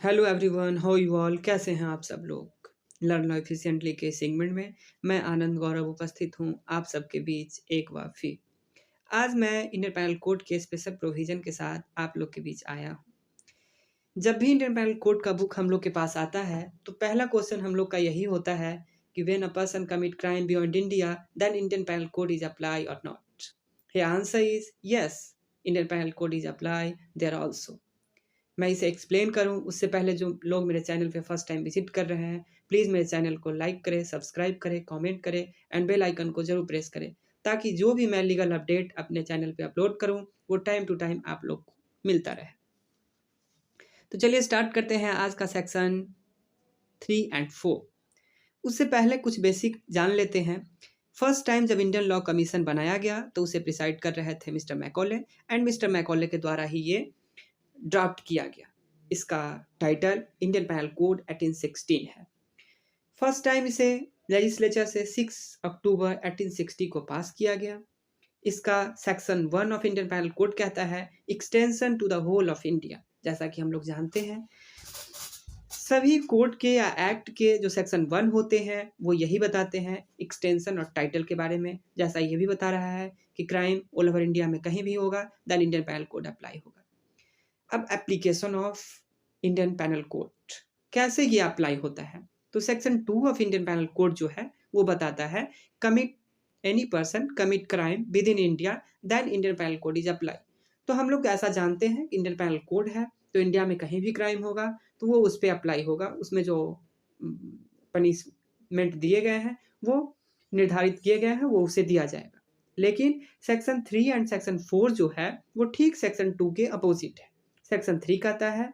Hello everyone, how you all. कैसे हैं आप सब लोग। लर्न लो एफिशिएंटली के सेगमेंट में मैं आनंद गौरव उपस्थित हूं आप सबके बीच एक बार फिर। आज मैं इंडियन पैनल कोड के स्पेशल प्रोविजन के साथ आप लोग के बीच आया हूं। जब भी इंडियन पैनल कोड का बुक हम लोग के पास आता है तो पहला क्वेश्चन हम लोग का यही होता है कि when a person commit crime beyond India then Indian penal code is apply और not. Answer is yes, Indian penal code is apply there also. मैं इसे एक्सप्लेन करूं उससे पहले जो लोग मेरे चैनल पे फर्स्ट टाइम विजिट कर रहे हैं, प्लीज़ मेरे चैनल को लाइक करें, सब्सक्राइब करें, कमेंट करें एंड बेल आइकन को जरूर प्रेस करें ताकि जो भी मैं लीगल अपडेट अपने चैनल पे अपलोड करूं वो टाइम टू टाइम आप लोग को मिलता रहे। तो चलिए स्टार्ट करते हैं आज का सेक्शन 3 और 4। उससे पहले कुछ बेसिक जान लेते हैं। फर्स्ट टाइम जब इंडियन लॉ कमीशन बनाया गया तो उसे प्रिसाइड कर रहे थे mister Macaulay and mister Macaulay के द्वारा ही ये ड्राफ्ट किया गया। इसका टाइटल इंडियन पैनल कोड 1816 है। फर्स्ट टाइम इसे लेजिस्लेचर से 6 अक्टूबर 1860 को पास किया गया। इसका section 1 of Indian penal code कहता है extension to the whole of India. जैसा कि हम लोग जानते हैं सभी कोड के या एक्ट के जो सेक्शन 1 होते हैं वो यही बताते हैं एक्सटेंशन और टाइटल के बारे में। जैसा ये भी बता रहा है कि क्राइम ऑल ओवर इंडिया में कहीं भी होगा then Indian penal code apply होगा। अब application of Indian penal code कैसे ये अप्लाई होता है, तो section 2 of Indian penal code जो है वो बताता है commit any person commit crime within India then Indian penal code is apply. तो हम लोग ऐसा जानते हैं कि इंडियन पैनल कोड है तो इंडिया में कहीं भी क्राइम होगा तो वो उस पर अप्लाई होगा। उसमें जो पनिशमेंट दिए गए हैं वो निर्धारित किए गए हैं वो उसे दिया जाएगा। लेकिन सेक्शन 3 एंड सेक्शन 4 जो है वो ठीक सेक्शन 2 के अपोजिट है। सेक्शन 3 कहता है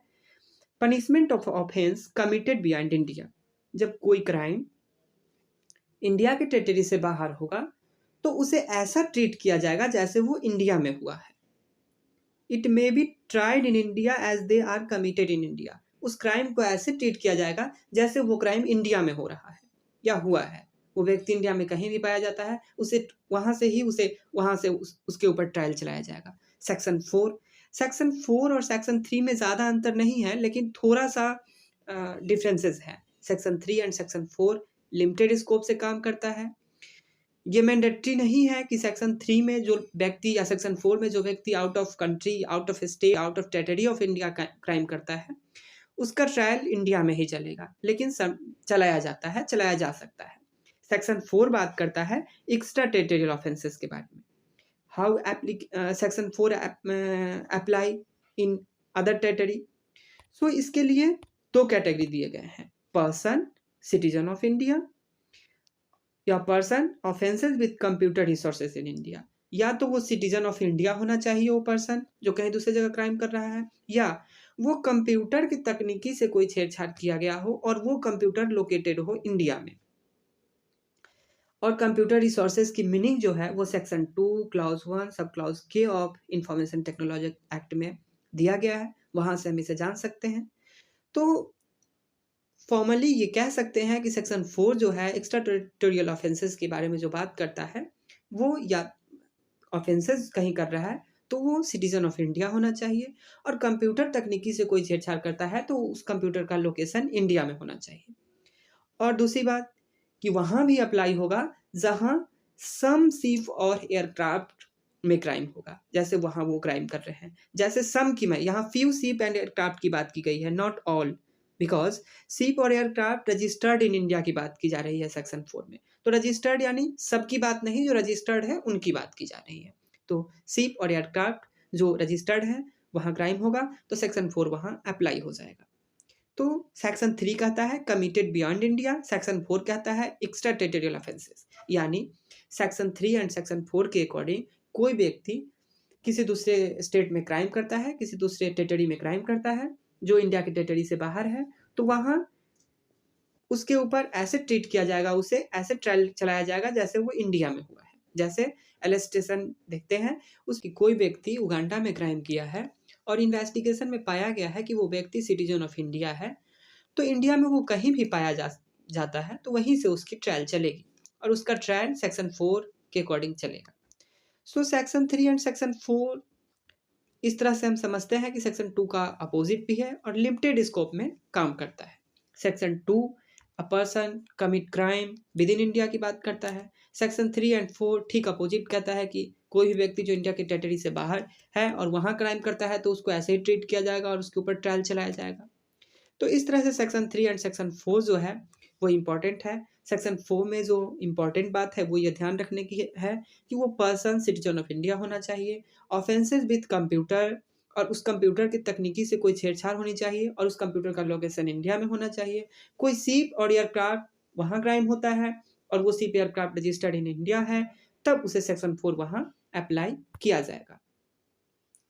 punishment of offence committed beyond India. जब कोई क्राइम इंडिया के टेरिटरी से बाहर होगा तो उसे ऐसा ट्रीट किया जाएगा जैसे वो इंडिया में हुआ है। It may be tried in India as they are committed in India. उस क्राइम को ऐसे ट्रीट किया जाएगा जैसे वो क्राइम इंडिया में हो रहा है या हुआ है। वो व्यक्ति इंडिया में कहीं भी पाया जाता है उसे वहां से उसके ऊपर ट्रायल चलाया जाएगा। सेक्शन 4 और सेक्शन 3 में ज़्यादा अंतर नहीं है लेकिन थोड़ा सा डिफरेंसेस है। Section 3 and section 4 limited scope से काम करता है। ये मैंडेटरी नहीं है कि सेक्शन 3 में जो व्यक्ति या सेक्शन 4 में जो व्यक्ति out of country, out of state, out of territory of India crime करता है उसका ट्रायल इंडिया में ही चलेगा, लेकिन चलाया जा सकता है। सेक्शन 4 बात करता है एक्स्ट्रा टेरिटोरियल ऑफेंसेस के बारे में। How section 4 apply in other territory. So इसके लिए दो कैटेगरी दिए गए हैं, पर्सन सिटीजन ऑफ इंडिया या person offences with computer resources in India. या तो वो सिटीजन ऑफ इंडिया होना चाहिए वो पर्सन जो कहीं दूसरी जगह क्राइम कर रहा है, या वो कंप्यूटर की तकनीकी से कोई छेड़छाड़ किया गया हो और वो कंप्यूटर लोकेटेड हो इंडिया में। और कंप्यूटर रिसोर्सेज की मीनिंग जो है वो सेक्शन 2 क्लाउज 1 सब क्लाउज के ऑफ इंफॉर्मेशन टेक्नोलॉजी एक्ट में दिया गया है, वहां से हम इसे जान सकते हैं। तो फॉर्मली ये कह सकते हैं कि सेक्शन 4 जो है एक्स्ट्रा टेरिटोरियल ऑफेंसेस के बारे में जो बात करता है वो या ऑफेंसेस कहीं कर रहा है तो वो सिटीजन ऑफ इंडिया होना चाहिए, और कंप्यूटर तकनीकी से कोई छेड़छाड़ करता है तो उस कंप्यूटर का लोकेशन इंडिया में होना चाहिए। और दूसरी बात कि वहां भी अप्लाई होगा जहां सम शिप और एयरक्राफ्ट में क्राइम होगा, जैसे वहां वो क्राइम कर रहे हैं। जैसे सम की मैं यहाँ फ्यू शिप एंड एयरक्राफ्ट की बात की गई है, नॉट ऑल, बिकॉज शिप और एयरक्राफ्ट रजिस्टर्ड इन इंडिया की बात की जा रही है सेक्शन 4 में। तो रजिस्टर्ड यानी सबकी बात नहीं, जो रजिस्टर्ड है उनकी बात की जा रही है। तो शिप और एयरक्राफ्ट जो रजिस्टर्ड है वहां क्राइम होगा तो सेक्शन 4 वहां अप्लाई हो जाएगा। तो सेक्शन 3 कहता है कमिटेड बियॉन्ड इंडिया, सेक्शन 4 कहता है एक्स्ट्रा टेरिटोरियल ऑफेंसेस। यानी सेक्शन 3 एंड सेक्शन 4 के अकॉर्डिंग कोई व्यक्ति किसी दूसरे स्टेट में क्राइम करता है, किसी दूसरे टेरिटरी में क्राइम करता है जो इंडिया के टेरिटरी से बाहर है, तो वहाँ उसके ऊपर ऐसे ट्रीट किया जाएगा, उसे ऐसे ट्रायल चलाया जाएगा जैसे वो इंडिया में हुआ है। जैसे एलिस्टेशन देखते हैं, उसकी कोई व्यक्ति उगांडा में क्राइम किया है और इन्वेस्टिगेशन में पाया गया है कि वो व्यक्ति सिटीजन ऑफ इंडिया है, तो इंडिया में वो कहीं भी पाया जाता है तो वहीं से उसकी ट्रायल चलेगी और उसका ट्रायल सेक्शन 4 के अकॉर्डिंग चलेगा। सो सेक्शन 3 एंड सेक्शन 4 इस तरह से हम समझते हैं कि सेक्शन 2 का अपोजिट भी है और लिमिटेड स्कोप में काम करता है। सेक्शन 2 अ person commit crime within India की बात करता है। सेक्शन 3 एंड 4 ठीक अपोजिट कहता है कि कोई भी व्यक्ति जो इंडिया के टेरिटरी से बाहर है और वहाँ क्राइम करता है तो उसको ऐसे ही ट्रीट किया जाएगा और उसके ऊपर ट्रायल चलाया जाएगा। तो इस तरह से सेक्शन 3 एंड सेक्शन 4 जो है वो इम्पॉर्टेंट है। सेक्शन 4 में जो इम्पॉर्टेंट बात है वो ये ध्यान रखने की है कि वो पर्सन सिटीजन ऑफ इंडिया होना चाहिए। ऑफेंसेस विथ कंप्यूटर और उस कंप्यूटर की तकनीकी से कोई छेड़छाड़ होनी चाहिए और उस कंप्यूटर का लोकेशन इंडिया में होना चाहिए। कोई शिप और एयरक्राफ्ट वहाँ क्राइम होता है और वो ship aircraft registered in India है, तब उसे सेक्शन 4 वहाँ अप्लाई किया जाएगा।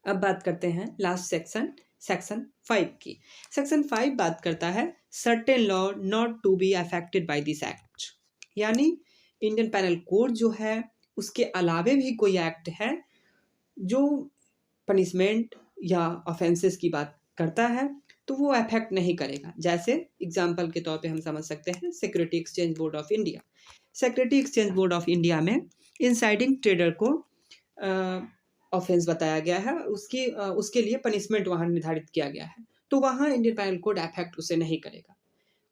अब बात करते हैं लास्ट सेक्शन, सेक्शन 5 की। सेक्शन 5 बात करता है certain law not to be affected by this act, यानी इंडियन पैनल कोड जो है उसके अलावे भी कोई एक्ट है जो पनिशमेंट या ऑफेंसेस की बात करता है तो वो अफेक्ट नहीं करेगा। जैसे एग्जांपल के तौर पे हम समझ सकते हैं security exchange board of India. Security exchange board of India में इनसाइडिंग ट्रेडर को ऑफेंस बताया गया है, उसके लिए पनिशमेंट वहाँ निर्धारित किया गया है, तो वहाँ इंडियन पैनल कोड अफेक्ट उसे नहीं करेगा।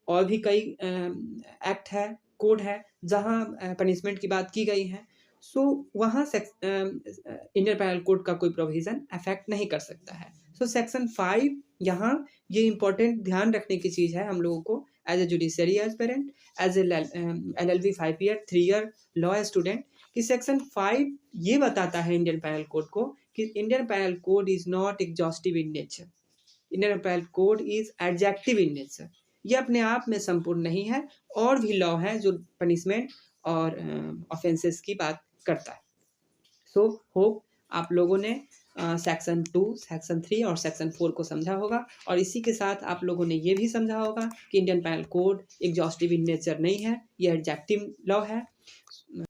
और भी कई एक्ट है, कोड है जहाँ पनिशमेंट की बात की गई है, सो वहाँ इंडियन पैनल कोड का कोई प्रोविज़न अफेक्ट नहीं कर सकता है। सो सेक्शन 5 यहाँ ये इम्पोर्टेंट ध्यान रखने की चीज़ है हम लोगों को as a judiciary aspirant, as a LLB 5 year 3 year law student, कि सेक्शन 5 ये बताता है इंडियन पैनल कोड को कि Indian penal code is not exhaustive in nature, Indian penal code is adjective in nature. ये अपने आप में संपूर्ण नहीं है, और भी लॉ है जो पनिशमेंट और ऑफेंसेस की बात करता है। सो होप आप लोगों ने सेक्शन 2, सेक्शन 3 और सेक्शन 4 को समझा होगा, और इसी के साथ आप लोगों ने ये भी समझा होगा कि Indian penal code exhaustive in nature नहीं है, ये एडजेक्टिव लॉ है।